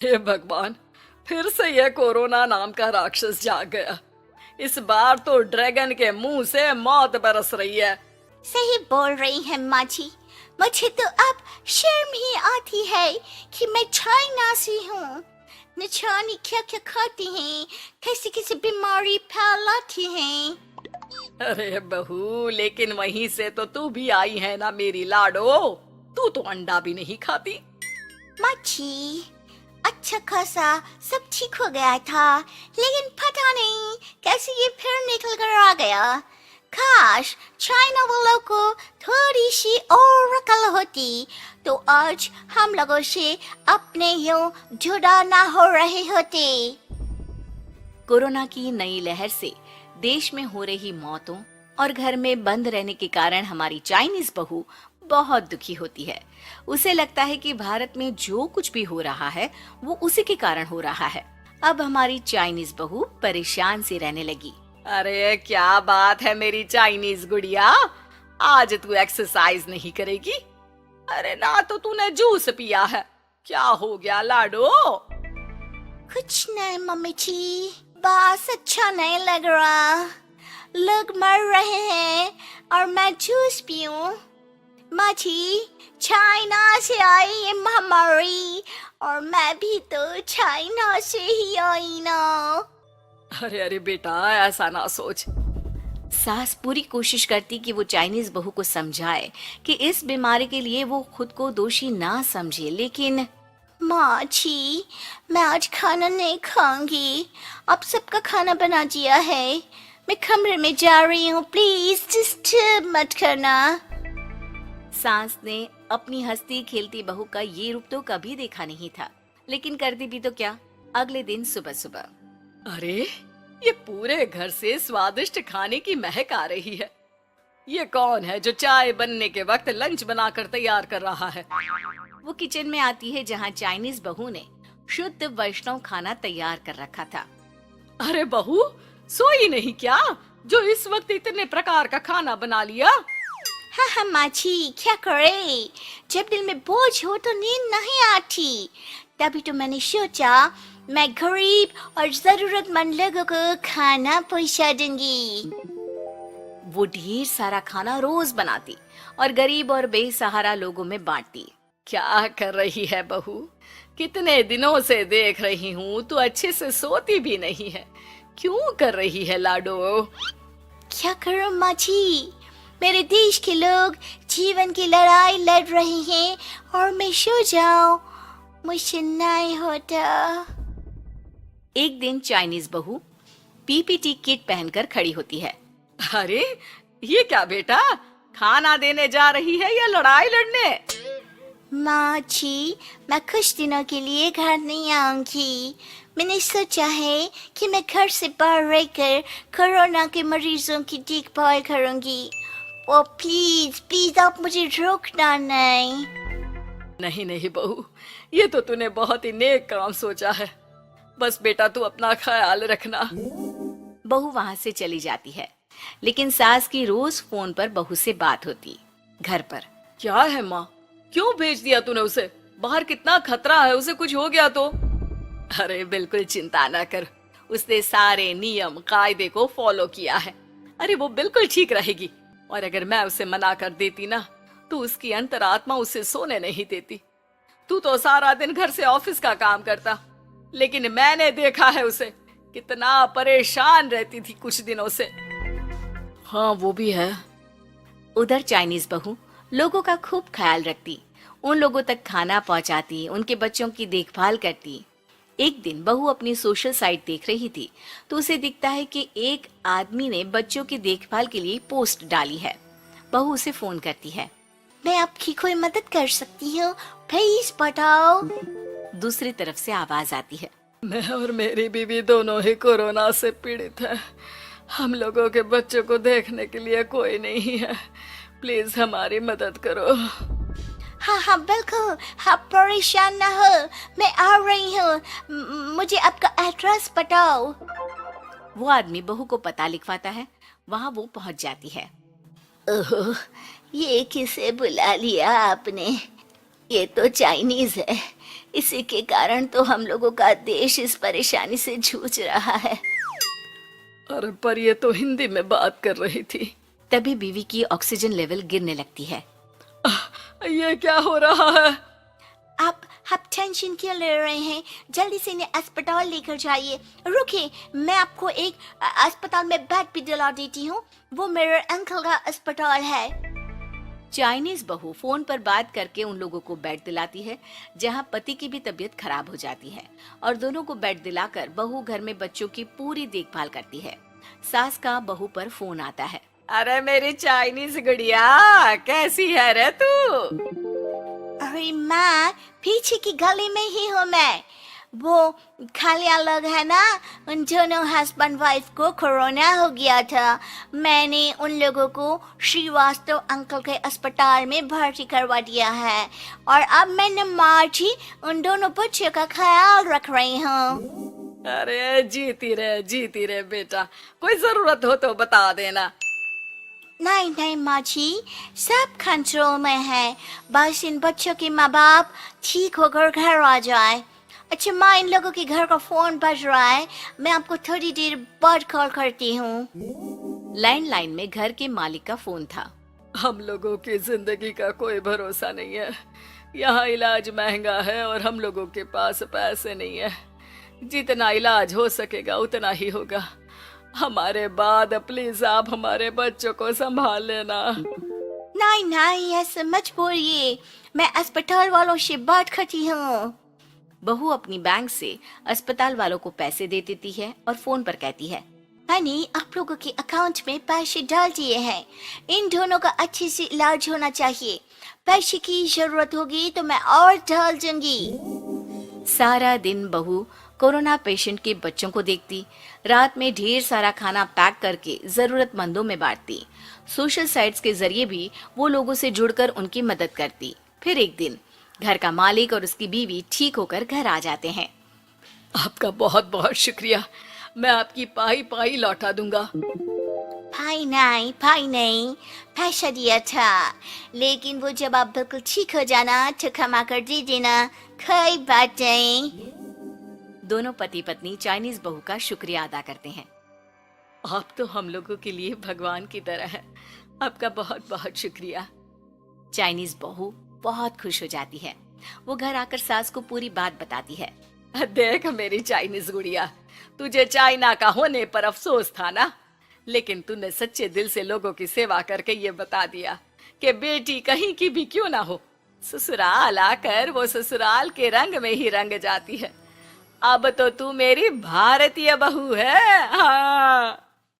हे भगवान, फिर से यह कोरोना नाम का राक्षस जाग गया। इस बार तो ड्रैगन के मुंह से मौत बरस रही है। सही बोल रही है माँ जी। मुझे तो अब शर्म ही आती है कि मैं चाइना से हूँ। न जाने क्या क्या खाती हैं, कैसी कैसी बीमारी फैलाती हैं। अरे बहू, लेकिन वहीं से तो तू भी आई है ना मेरी लाडो। तू तो अंडा भी नहीं खाती। माँ जी, अच्छा खासा सब ठीक हो गया था, लेकिन पता नहीं कैसे ये फिर निकल कर आ गया। काश चाइना वालों को थोड़ी सी और अकल होती तो आज हम लोगों से अपने यूं जुदा ना हो रहे होते। कोरोना की नई लहर से देश में हो रही मौतों और घर में बंद रहने के कारण हमारी चाइनीज बहू बहुत दुखी होती है। उसे लगता है कि भारत में जो कुछ भी हो रहा है वो उसी के कारण हो रहा है। अब हमारी चाइनीज बहू परेशान सी रहने लगी। अरे क्या बात है मेरी चाइनीज गुड़िया, आज तू एक्सरसाइज नहीं करेगी? अरे ना तो तूने जूस पिया है। क्या हो गया लाडो? कुछ नहीं मम्मी जी, बस अच्छा नहीं लग रहा। लोग मर रहे हैं और मैं जूस पीऊं। माँ जी, चाइना से आई ये महामारी और मैं भी तो चाइना से ही आई ना। अरे अरे बेटा, ऐसा ना सोच। सास पूरी कोशिश करती कि वो चाइनीज बहू को समझाए कि इस बीमारी के लिए वो खुद को दोषी ना समझे, लेकिन माँ जी, मैं आज खाना नहीं खाऊंगी। आप सबका खाना बना दिया है। मैं कमरे में जा रही हूँ, प्लीज डिस्टर्ब मत करना। सास ने अपनी हंसती खेलती बहू का ये रूप तो कभी देखा नहीं था, लेकिन करती भी तो क्या। अगले दिन सुबह सुबह अरे ये पूरे घर से स्वादिष्ट खाने की महक आ रही है। ये कौन है जो चाय बनने के वक्त लंच बनाकर तैयार कर रहा है? वो किचन में आती है जहाँ चाइनीज बहू ने शुद्ध वैष्णव खाना तैयार कर रखा था। अरे बहू, सोई नहीं क्या जो इस वक्त इतने प्रकार का खाना बना लिया? हाँ हाँ माँ जी, क्या करे, जब दिल में बोझ हो तो नींद नहीं आती। तभी तो मैंने सोचा मैं गरीब और जरूरतमंद लोगों को खाना पहुँचा दूंगी। वो ढेर सारा खाना रोज बनाती और गरीब और बेसहारा लोगों में बांटती। क्या कर रही है बहू? कितने दिनों से देख रही हूँ तू अच्छे से सोती भी नहीं है। क्यों कर रही है लाडो? क्या करूं माँ जी, मेरे देश के लोग जीवन की लड़ाई लड़ रहे हैं और मैं सो जाऊं, मुझसे नहीं होता। एक दिन चाइनीज बहू पीपीटी किट पहनकर खड़ी होती है। अरे ये क्या बेटा, खाना देने जा रही है या लड़ाई लड़ने? माँ जी, मैं कुछ दिनों के लिए घर नहीं आऊंगी। मैंने सोचा है कि मैं घर से बाहर रहकर कोरोना के मरीजों की देखभाल करूंगी। ओ प्लीज प्लीज आप मुझे रोकना नहीं। नहीं नहीं बहू, ये तो तूने बहुत ही नेक काम सोचा है। बस बेटा तू अपना ख्याल रखना। बहू वहां से चली जाती है, लेकिन सास की रोज फोन पर बहू से बात होती। घर पर क्या है माँ, क्यों भेज दिया तूने उसे? बाहर कितना खतरा है, उसे कुछ हो गया तो? अरे बिल्कुल चिंता ना कर, उसने सारे नियम कायदे को फॉलो किया है। अरे वो बिल्कुल ठीक रहेगी। और अगर मैं उसे मना कर देती ना तो उसकी अंतरात्मा उसे सोने नहीं देती। तू तो सारा दिन घर से ऑफिस का काम करता, लेकिन मैंने देखा है उसे कितना परेशान रहती थी कुछ दिनों से। हाँ वो भी है। उधर चाइनीज बहू लोगों का खूब ख्याल रखती, उन लोगों तक खाना पहुंचाती, उनके बच्चों की देखभाल करती। एक दिन बहू अपनी सोशल साइट देख रही थी तो उसे दिखता है कि एक आदमी ने बच्चों की देखभाल के लिए पोस्ट डाली है। बहू उसे फोन करती है। मैं आपकी कोई मदद कर सकती हूँ, प्लीज बताओ। दूसरी तरफ से आवाज आती है। मैं और मेरी बीवी दोनों ही कोरोना से पीड़ित हैं। हम लोगों के बच्चों को देखने के लिए कोई नहीं है। प्लीज हमारी मदद करो। हाँ हाँ बिल्कुल, आप परेशान ना हो, मैं आ रही हूँ। मुझे आपका एड्रेस बताओ। वो आदमी बहू को पता लिखवाता है। वहाँ वो पहुँच जाती है। ओह, ये किसे बुला लिया आपने? ये तो चाइनीज है, इसी के कारण तो हम लोगों का देश इस परेशानी से जूझ रहा है। अरे पर ये तो हिंदी में बात कर रही थी। तभी बीवी की ऑक्सीजन लेवल गिरने लगती है। ये क्या हो रहा है? आप टेंशन क्यों ले रहे हैं? जल्दी से इन्हें अस्पताल लेकर जाइए। रुकिए, मैं आपको एक अस्पताल में बेड भी दिला देती हूँ। वो मेरे अंकल का अस्पताल है। चाइनीज बहू फोन पर बात करके उन लोगों को बेड दिलाती है, जहां पति की भी तबीयत खराब हो जाती है और दोनों को बेड दिलाकर बहू घर में बच्चों की पूरी देखभाल करती है। सास का बहू पर फोन आता है। अरे मेरी चाइनीज गुड़िया, कैसी है रे तू? अरे माँ, पीछे की गली में ही हूँ मैं। वो खालिया लोग है ना, उन दोनों हस्बैंड वाइफ को कोरोना हो गया था। मैंने उन लोगों को श्रीवास्तव अंकल के अस्पताल में भर्ती करवा दिया है और अब मैं नमाज ही उन दोनों बच्चों का ख्याल रख रही हूँ। अरे जीती रहे बेटा, कोई जरूरत हो तो बता देना। नहीं माँ जी, सब कंट्रोल में है। बस इन बच्चों के माँ बाप ठीक होकर घर आ जाए। अच्छा माँ, इन लोगों के घर का फोन बज रहा है, मैं आपको थोड़ी देर बाद कॉल करती हूँ। लैंडलाइन में घर के मालिक का फोन था। हम लोगों की जिंदगी का कोई भरोसा नहीं है। यहाँ इलाज महंगा है और हम लोगों के पास पैसे नहीं है। जितना इलाज हो सकेगा उतना ही होगा। हमारे बाद प्लीज आप हमारे बच्चों को संभाल लेना। नहीं, ऐसे मत बोलिए, मैं अस्पताल वालों से बात करती हूँ। बहू अपनी बैंक से अस्पताल वालों को पैसे दे देती है और फोन पर कहती है, हनी, आप लोगों के अकाउंट में पैसे डाल दिए हैं। इन दोनों का अच्छे से इलाज होना चाहिए। पैसे की जरूरत होगी तो मैं और डाल दूंगी। सारा दिन बहू कोरोना पेशेंट के बच्चों को देखती, रात में ढेर सारा खाना पैक करके जरूरतमंदों में बांटती। सोशल साइट्स के जरिए भी वो लोगों से जुड़कर उनकी मदद करती। फिर एक दिन घर का मालिक और उसकी बीवी ठीक होकर घर आ जाते हैं। आपका बहुत बहुत शुक्रिया, मैं आपकी पाई पाई लौटा दूंगा। भाई नहीं, पैसा दिया था, लेकिन वो जब आप बिल्कुल ठीक हो जाना तो क्षमा कर दे देना। कोई बात नहीं। दोनों पति पत्नी चाइनीज बहू का शुक्रिया अदा करते हैं। आप तो हम लोगों के लिए भगवान की तरह है, आपका बहुत बहुत शुक्रिया। चाइनीज बहू बहुत खुश हो जाती है। वो घर आकर सास को पूरी बात बताती है। देख मेरी चाइनीज गुड़िया, तुझे चाइना का होने पर अफसोस था ना, लेकिन तूने सच्चे दिल से लोगों की सेवा करके ये बता दिया कि बेटी कहीं की भी क्यों ना हो, ससुराल आकर वो ससुराल के रंग में ही रंग जाती है। अब तो तू मेरी भारतीय बहू है। हाँ।